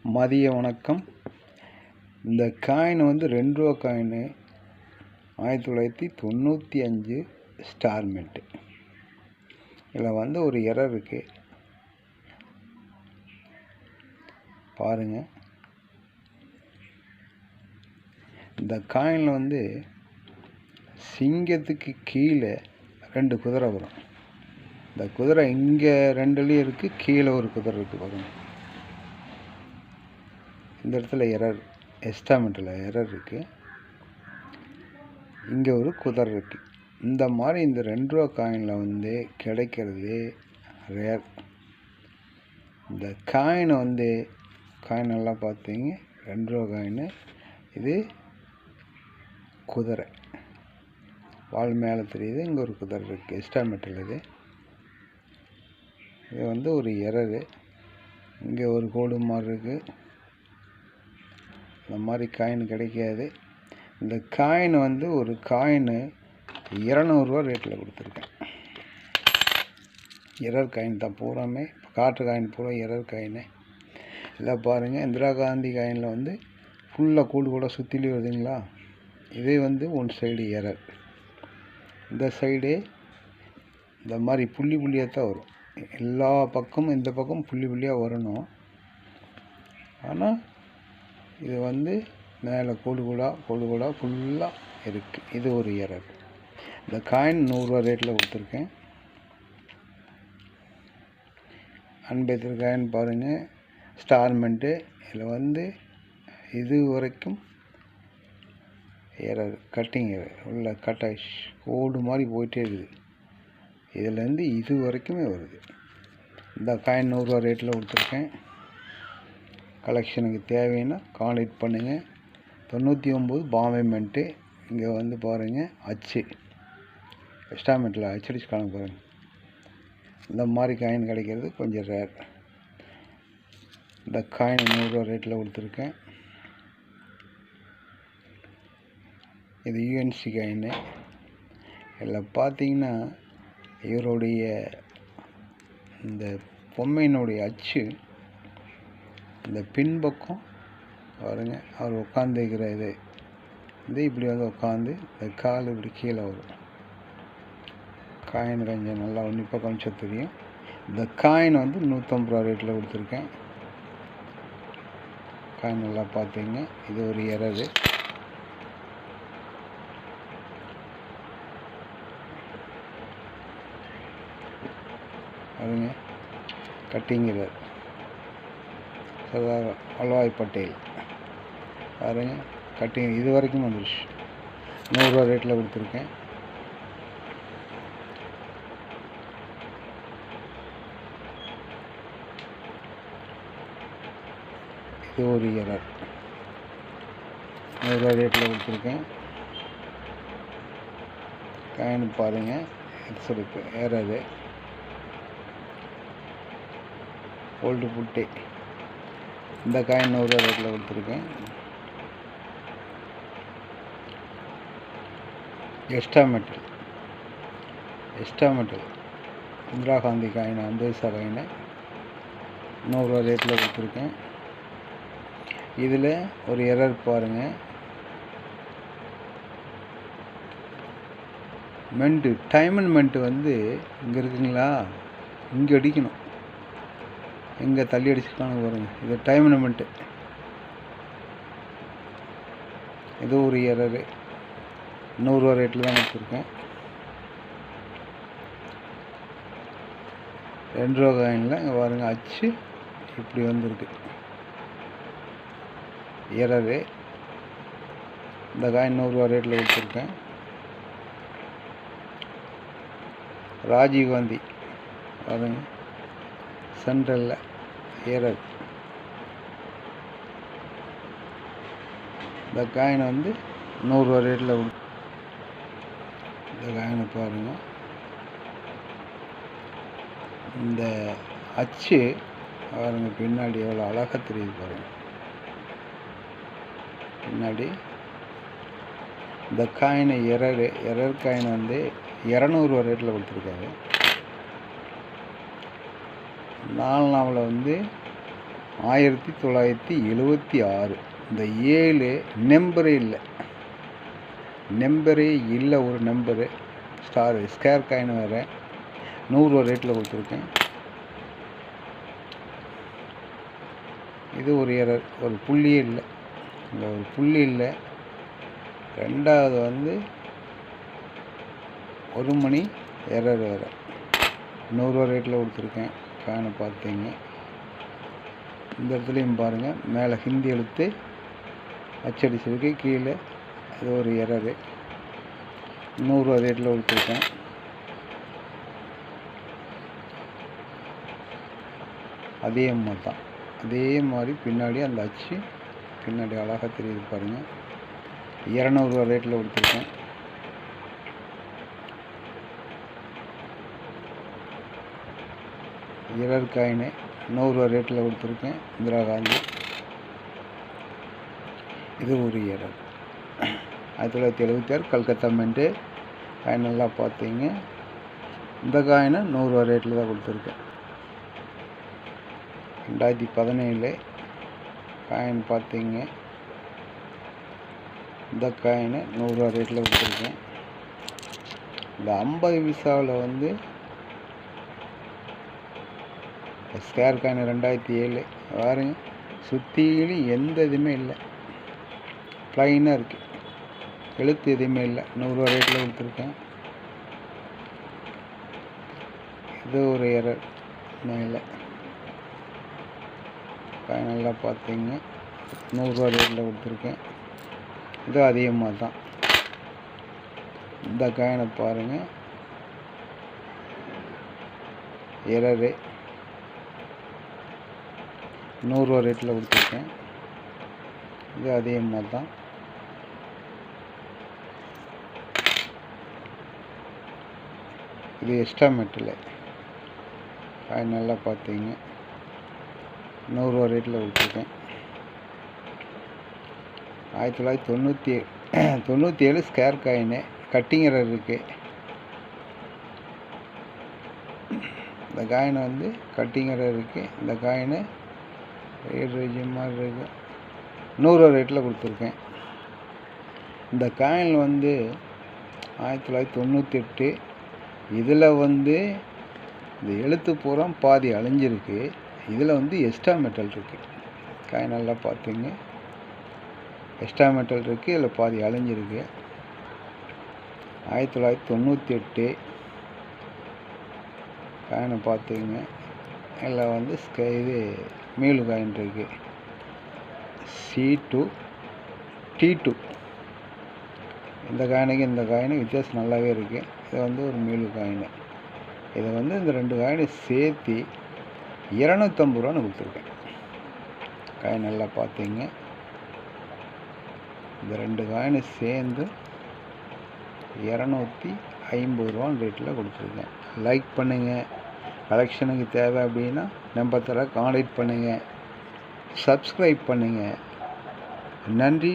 மதிய வணக்கம். இந்த காயின் வந்து ரூ. 2 காயினு 1995 ஸ்டார் மின்ட்டு. இதில் வந்து ஒரு எரர் இருக்குது பாருங்கள். இந்த காயினில் வந்து சிங்கத்துக்கு கீழே 2 குதிரை வரும். இந்த குதிரை இங்கே 2லேயும் இருக்குது, கீழே ஒரு குதிரை இருக்குது பாருங்கள். இந்த இடத்துல எரர், எஸ்டாமெண்ட்டில் எரர் இருக்குது. இங்கே ஒரு குதிரை இருக்குது. இந்த மாதிரி இந்த ரூ. 2 காயினில் வந்து கிடைக்கிறது ரேர். இந்த காயினை வந்து காயினெல்லாம் பார்த்தீங்க, ரூ. 2 காயினு. இது குதிரை வால் மேலே தெரியுது, இங்கே ஒரு குதிரை இருக்குது. எஸ்டாமெட்டில் இது வந்து ஒரு எரரு. இங்கே ஒரு கோடு மாதிரி இருக்குது. இந்த மாதிரி காயின் கிடைக்காது. இந்த காயின் வந்து ஒரு காயினு 200 ரேட்டில் கொடுத்துருக்கேன். எரர் காயின் தான் பூராமே. காற்று காயின் பூரா எரர் காயினு. இல்லை பாருங்கள், இந்திரா காந்தி காயினில் வந்து ஃபுல்லாக கூடு கூட சுற்றிலே வருதுங்களா. இதே வந்து ஒன் சைடு எரர். இந்த சைடு இந்த மாதிரி புள்ளி புள்ளியாக தான் வரும். எல்லா பக்கமும் இந்த பக்கம் புள்ளி புள்ளியாக வரணும். ஆனால் இது வந்து மேலே கோடு கூடா ஃபுல்லாக இருக்குது. இது ஒரு எரர். இந்த காயின் ரூ. 100 ரேட்டில் கொடுத்துருக்கேன். அன்பேத்கர் காயின் பாருங்கள், ஸ்டார் மின்ட்டு. இதில் வந்து இது வரைக்கும் எரர், கட்டிங் எரர், உள்ள கட்டாய் கோடு மாதிரி போயிட்டே இருக்குது. இதுலேருந்து இது வரைக்குமே வருது. இந்த காயின் ரூ. 100 ரேட்டில் கொடுத்துருக்கேன். கலெக்ஷனுக்கு தேவைன்னா கான்டாக்ட் பண்ணுங்கள். 99 பாம்பே மின்ட்டு. இங்கே வந்து பாருங்கள், அச்சு எஸ்டாமெண்ட்டில் அச்சடிச்சு காணும் பாருங்கள். இந்த மாதிரி காயின் கிடைக்கிறது கொஞ்சம் ரேர். இந்த காயின் ரூ. 100 ரேட்டில் கொடுத்துருக்கேன். இது யூஎன்சி காயின்னு. இதில் பார்த்தீங்கன்னா இவருடைய இந்த பொம்மையினுடைய அச்சு இந்த பின்பக்கம் பாருங்க. அவர் உட்காந்துக்கிற இது இப்படி வந்து உட்காந்து இந்த கால் இப்படி கீழே வரும். காயின் கொஞ்சம் நல்லா உன்னிப்பாக கொஞ்சம் தெரியும். இந்த காயின் வந்து 150 ரேட்டில் கொடுத்துருக்கேன். காயின் நல்லா பார்த்தீங்க. இது ஒரு எரரு. பாருங்க, கட்டிங்கிறார் சர்தார் வல்லபாய் பட்டேல். பாருங்க, கட்டிங் இது வரைக்கும் வந்துடுச்சு. ரூ. 100 ரேட்டில் கொடுத்துருக்கேன். இது ஒரு எரர். ரூ. 100 ரேட்டில் கொடுத்துருக்கேன். காயின் பாருங்கள், எக்ஸருக்கு எரரு. ஓல்டு புட்டே. இந்த காயின் ரூ. 100 ரேட்டில் கொடுத்துருக்கேன். எஸ்டாமெட்டல் இந்திரா காந்தி காயின் 50 பைசா காயினை ரூ. 100 ரேட்டில் கொடுத்துருக்கேன். இதில் ஒரு எரர் பாருங்கள். மென்ட்டு, டைமண்ட் மென்ட்டு வந்து இங்கே இருக்குங்களா, இங்கே அடிக்கணும். எங்கே தள்ளி அடிச்சுருக்காங்க பாருங்கள். இது டைமண்ட் மென்ட்டு. இது ஒரு எரரு. ரூ. 100 ரேட்டில் தான் கொடுத்துருக்கேன். ரூ. 2 காயினில் இங்கே பாருங்கள், அச்சு இப்படி வந்துருக்கு. எரரு. இந்த காயின் ரூ. 100 ரேட்டில் கொடுத்துருக்கேன். ராஜீவ் காந்தி பாருங்கள், சென்ட்ரலில் எரர். இந்த காயின் வந்து ரூ. 100 ரேட்டில் இந்த காயினை பாருங்கள். இந்த அச்சு பாருங்கள், பின்னாடி எவ்வளோ அழகாக தெரியுது பாருங்கள். பின்னாடி இந்த காயின் எரர் காயின் வந்து 200 ரேட்டில் கொடுத்துருக்காரு. 4 நாவில் வந்து 1976. இந்த 7 நம்பரே இல்லை, ஒரு நம்பரு. ஸ்கேர் காயின் வேறு 100 ரூபா ரேட்டில் கொடுத்துருக்கேன். இது ஒரு எரர், ஒரு புள்ளியே இல்லை, இங்கே ஒரு புள்ளி இல்லை. ரெண்டாவது வந்து 1 மணி எரர் வேறு 100 ரூபா ரேட்டில் கொடுத்துருக்கேன். காயினை பார்த்தீங்க. இந்த இடத்துலையும் பாருங்கள், மேலே ஹிந்தி எழுத்து அச்சடிச்சிருக்கு, கீழே அது ஒரு எரரு. 100 ரூபா ரேட்டில் கொடுத்துருக்கேன். அதே மாதிரி தான், அதே மாதிரி பின்னாடி அந்த அச்சு பின்னாடி அழகாக தெரியுது பாருங்கள். 200 ரூபா ரேட்டில் கொடுத்துருக்கேன். எரர் காயினு 100 ரூபா ரேட்டில் கொடுத்துருக்கேன். இந்திரா காந்தி. இது ஒரு எரர். 1976 Calcutta mint coin. நல்லா பார்த்தீங்க. இந்த காயினை 100 ரூபா ரேட்டில் தான் கொடுத்துருக்கேன். 2017 காயின் பார்த்தீங்க. இந்த காயினை 100 ரூபா ரேட்டில் கொடுத்துருக்கேன். இந்த 50 பைசாவில் வந்து ஸ்கேர் காயின் 2007 பாருங்க. சுற்றிலும் எந்த இதுவுமே இல்லை, ப்ளைனாக இருக்குது, எழுத்து எதுவுமே இல்லை. 100 ரூபா ரேட்டில் கொடுத்துருக்கேன். இது ஒரு எரர் மேலே காயின். நல்லா பார்த்தீங்க. 100 ரூபா ரேட்டில் கொடுத்துருக்கேன். இது அதிகமாக தான். இந்த காயினை பாருங்கள், எரரு 100 ரூபா ரேட்டில் கொடுத்துருக்கேன். இது அதிகமாக தான். இது எக்ஸ்ட்ரா மெட்டலு காயின். நல்லா பார்த்தீங்க. 100 ரூபா ரேட்டில் கொடுத்துருக்கேன். 1997 ஸ்கேர் காயினு. கட்டிங் எரர் இருக்குது. இந்த காயினை வந்து கட்டிங் எரர் இருக்குது. இந்த காயினை மாதிரி இருக்குது. 100 ரூபா ரேட்டில் கொடுத்துருக்கேன். இந்த காயின் வந்து 1998. இதில் வந்து இந்த எழுத்து பூரா பாதி அழிஞ்சிருக்கு. இதில் வந்து எக்ஸ்ட்ரா மெட்டல் இருக்குது. காயின் நல்லா பார்த்தீங்க, எக்ஸ்ட்ரா மெட்டல் இருக்குது, இதில் பாதி அழிஞ்சிருக்கு. 1998 காயினை பார்த்தீங்க. இதில் வந்து இது மீளு காயின் இருக்குது. C2 T2. இந்த காயினுக்கு இந்த காயின் வித்தியாசம் நல்லாவே இருக்குது. இது வந்து ஒரு மீளு காயின். இதை வந்து இந்த 2 காயினை சேர்த்து 250 ரூபான்னு கொடுத்துருக்கேன். காயின் நல்லா பார்த்தீங்க. இந்த 2 காயினை சேர்ந்து 250 ரூபான்னு ரேட்டில் கொடுத்துருக்கேன். லைக் பண்ணுங்கள். கலெக்ஷனுக்கு தேவை அப்படின்னா நம்பர் தர கான்டாக்ட் பண்ணுங்கள். சப்ஸ்கிரைப் பண்ணுங்கள். நன்றி.